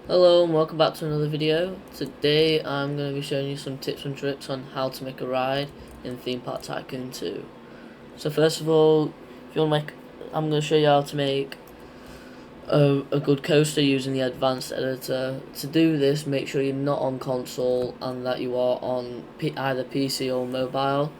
Hello and welcome back to another video. Today I'm going to be showing you some tips and tricks on how to make a ride in Theme Park Tycoon 2. So first of all, if you want to make, I'm going to show you how to make a good coaster using the advanced editor. To do this, make sure you're not on console and that you are on either PC or mobile.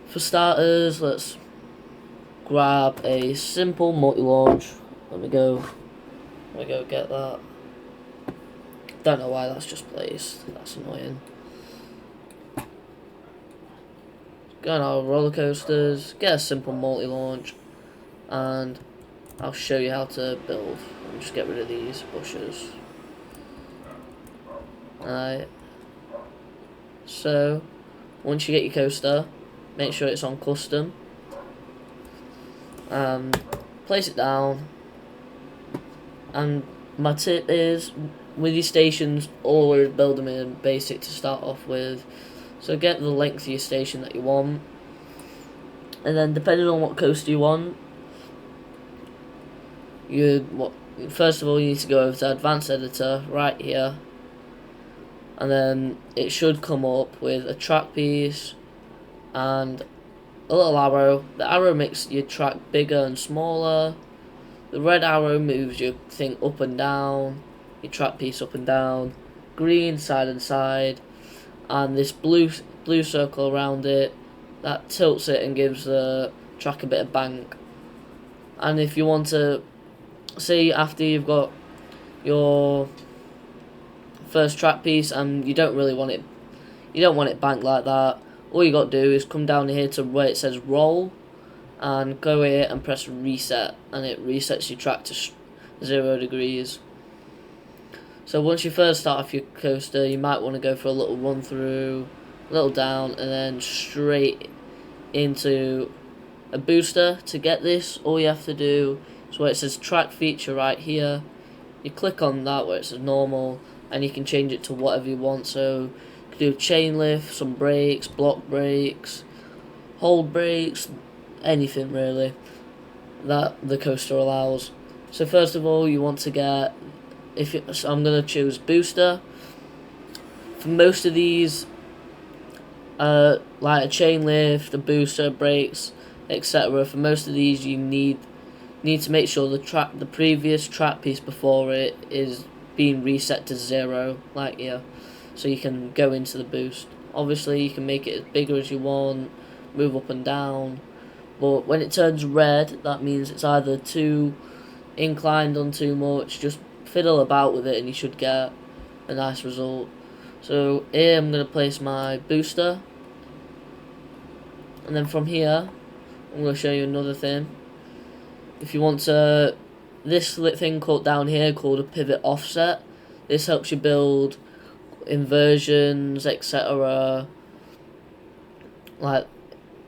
For starters, let's grab a simple multi-launch. Let me go get that. Don't know why that's just placed. That's annoying. Go on our roller coasters, get a simple multi-launch, and I'll show you how to build. I'll just get rid of these bushes. Alright. So, once you get your coaster, make sure it's on custom. And place it down. And my tip is, with your stations, always build them in basic to start off with. So get the length of your station that you want. And then depending on what coaster you want, first of all you need to go over to advanced editor right here. And then it should come up with a track piece and a little arrow. The arrow makes your track bigger and smaller. The red arrow moves your thing up and down, your track piece up and down. Green side and side, and this blue circle around it that tilts it and gives the track a bit of bank. And if you want to see after you've got your first track piece and you don't want it banked like that, all you got to do is come down here to where it says roll and go here and press reset, and it resets your track to 0 degrees. So once you first start off your coaster, you might want to go for a little run through, a little down, and then straight into a booster. To get this, all you have to do is where it says track feature right here, you click on that where it says normal, and you can change it to whatever you want. So you can do chain lift, some brakes, block brakes, hold brakes, anything really that the coaster allows. So first of all, you want to get, so I'm going to choose booster. For most of these, like a chain lift, a booster, brakes, etc. For most of these, you need to make sure the previous track piece before it is being reset to 0, like here, so you can go into the boost. Obviously, you can make it as bigger as you want, move up and down, but when it turns red, that means it's either too inclined on too much. Just fiddle about with it and you should get a nice result. So here I'm going to place my booster, and then from here I'm going to show you another thing. If you want to, this thing called down here called a pivot offset, this helps you build inversions, etc.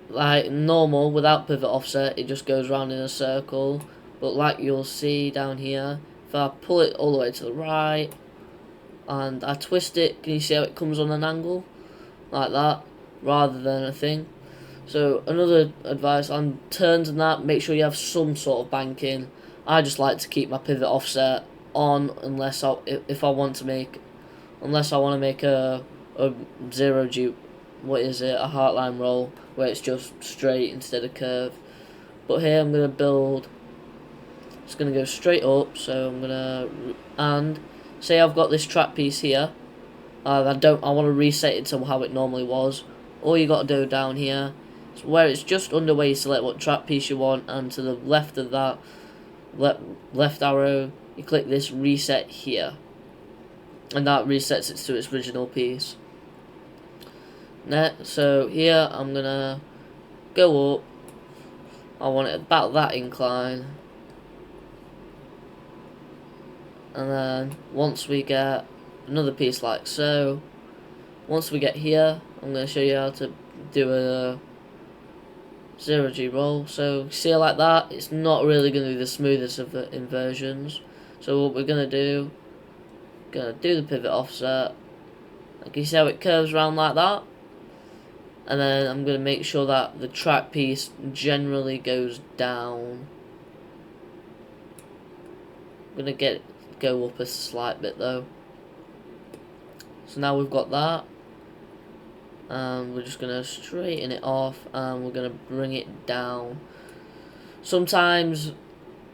Like normal, without pivot offset, it just goes around in a circle. But like you'll see down here, if I pull it all the way to the right and I twist it, can you see how it comes on an angle? Like that, rather than a thing. So another advice on turns and that, make sure you have some sort of banking. I just like to keep my pivot offset on unless I want to make a 0G, what is it, a heartline roll where it's just straight instead of curve. But here I'm gonna build. It's gonna go straight up. So I'm gonna, and say I've got this track piece here. I want to reset it to how it normally was. All you got to do down here is where it's just under where you select what track piece you want, and to the left of that left arrow, you click this reset here, and that resets it to its original piece. So here I'm gonna go up. I want it about that incline, and then once we get another piece like so, once we get here, I'm going to show you how to do a 0G roll. So see it like that, it's not really going to be the smoothest of the inversions. So what we're going to do the pivot offset. Can you see how it curves around like that? And then I'm going to make sure that the track piece generally goes down. I'm going to get go up a slight bit though. So now we've got that. We're just going to straighten it off and we're going to bring it down. Sometimes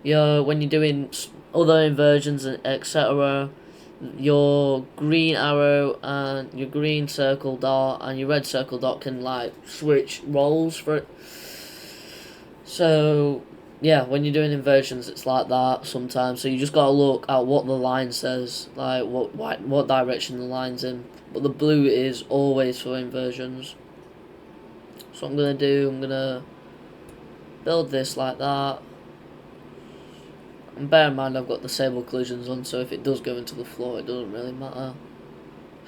when you're doing other inversions and etc., your green arrow and your green circle dot and your red circle dot can like switch roles for it. So yeah, when you're doing inversions it's like that sometimes, so you just gotta look at what the line says, like what direction the line's in. But the blue is always for inversions. So I'm gonna build this like that. And bear in mind I've got disable collisions on, so if it does go into the floor it doesn't really matter.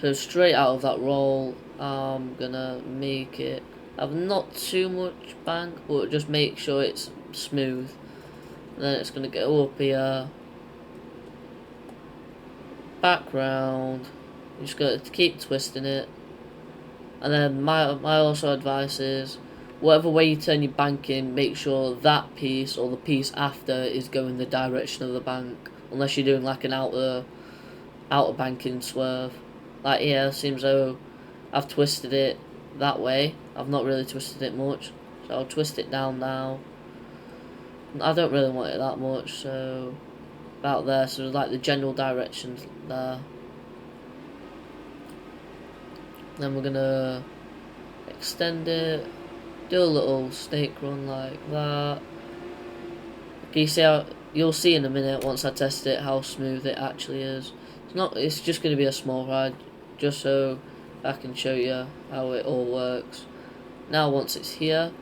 So straight out of that roll, I'm gonna make it have not too much bank, but just make sure it's smooth. And then it's gonna go up here. Background. I'm just gonna keep twisting it. And then my also advice is, whatever way you turn your bank in, make sure that piece or the piece after is going the direction of the bank. Unless you're doing like an outer banking swerve. Like here, seems though I've twisted it that way. I've not really twisted it much. So I'll twist it down now. I don't really want it that much, so about there. So like the general directions there. Then we're gonna extend it, do a little snake run like that. Can you see how, you'll see in a minute once I test it how smooth it actually is. It's just gonna be a small ride, just so I can show you how it all works. Now once it's here,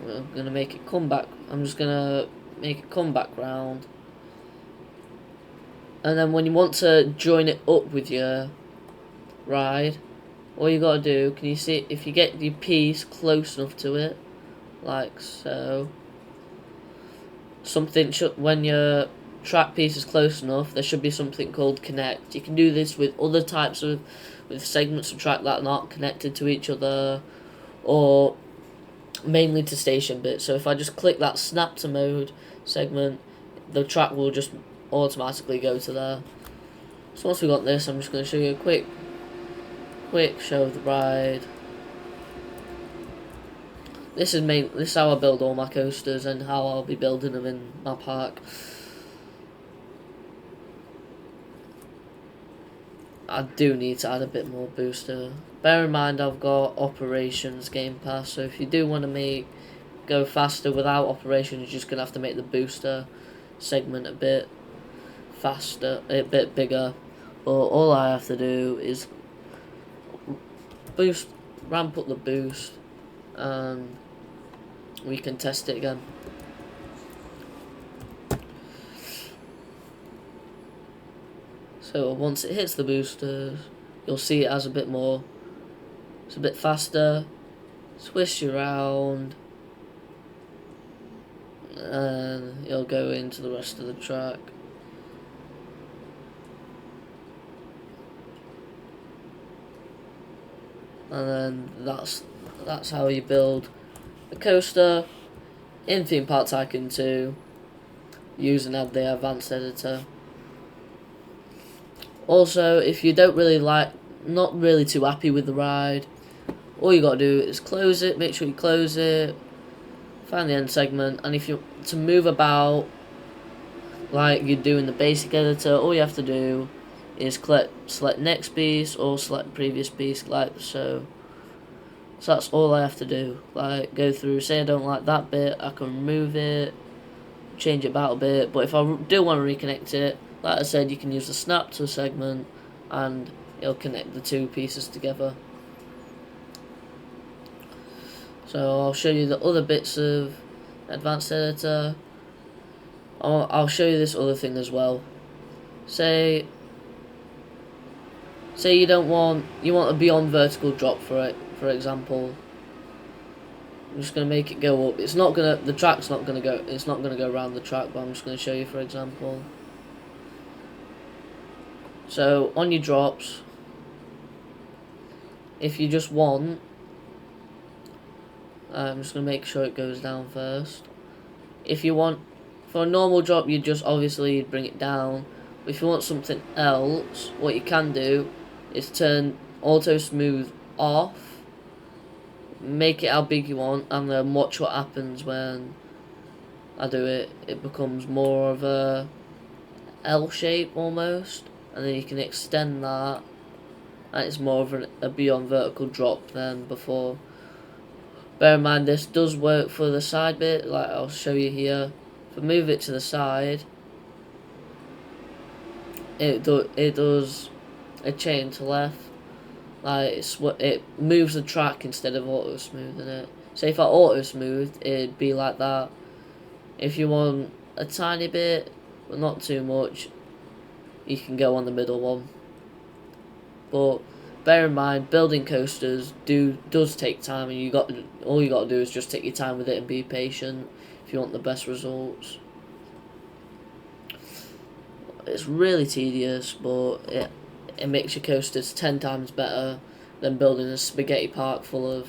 we're gonna make it come back. I'm just gonna make it come back round. And then when you want to join it up with your ride, all you gotta do, can you see, if you get your piece close enough to it, like so, when your track piece is close enough, there should be something called connect. You can do this with other types of, with segments of track that are not connected to each other, or mainly to station bits. So if I just click that snap to mode segment, the track will just automatically go to there. So once we got this, I'm just going to show you a quick show of the ride. This is how I build all my coasters and how I'll be building them in my park. I do need to add a bit more booster. Bear in mind I've got operations game pass, so if you do want to go faster without operations, you're just gonna have to make the booster segment a bit faster, a bit bigger. But all I have to do is ramp up the boost, and we can test it again. So once it hits the boosters, you'll see it has a bit more. It's a bit faster. Swish around, and you'll go into the rest of the track. And then that's how you build a coaster in Theme Park Tycoon 2 using the advanced editor. Also, if you don't really not really too happy with the ride, all you gotta do is close it, make sure you close it, find the end segment, and if you to move about like you do in the basic editor, all you have to do is select next piece or select previous piece, like so. So that's all I have to do. Like go through, say I don't like that bit, I can remove it, change it about a bit. But if I do want to reconnect it, like I said, you can use the snap to a segment and it'll connect the two pieces together. So I'll show you the other bits of advanced editor. I'll show you this other thing as well. Say you want a beyond vertical drop for it, for example. I'm just gonna make it go up. It's not gonna go around the track, but I'm just gonna show you for example. So on your drops, if you just want, I'm just gonna make sure it goes down first. If you want For a normal drop, you just obviously bring it down. But if you want something else, what you can do is turn auto smooth off, make it how big you want, and then watch what happens when I do it. It becomes more of a L shape almost, and then you can extend that, and it's more of a beyond vertical drop than before. Bear in mind this does work for the side bit, like I'll show you here. If I move it to the side, it does a chain to left, like it moves the track instead of auto smoothing it. So if I auto smoothed, it'd be like that. If you want a tiny bit, but not too much, you can go on the middle one. But bear in mind, building coasters does take time, and all you got to do is just take your time with it and be patient if you want the best results. It's really tedious, but it makes your coasters 10 times better than building a park full of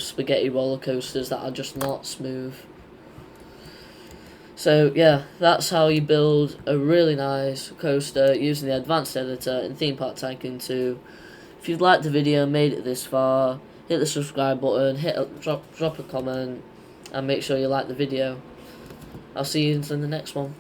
spaghetti roller coasters that are just not smooth. So yeah, that's how you build a really nice coaster using the advanced editor in Theme Park Tycoon 2. If you've liked the video, made it this far, hit the subscribe button, drop a comment, and make sure you like the video. I'll see you in the next one.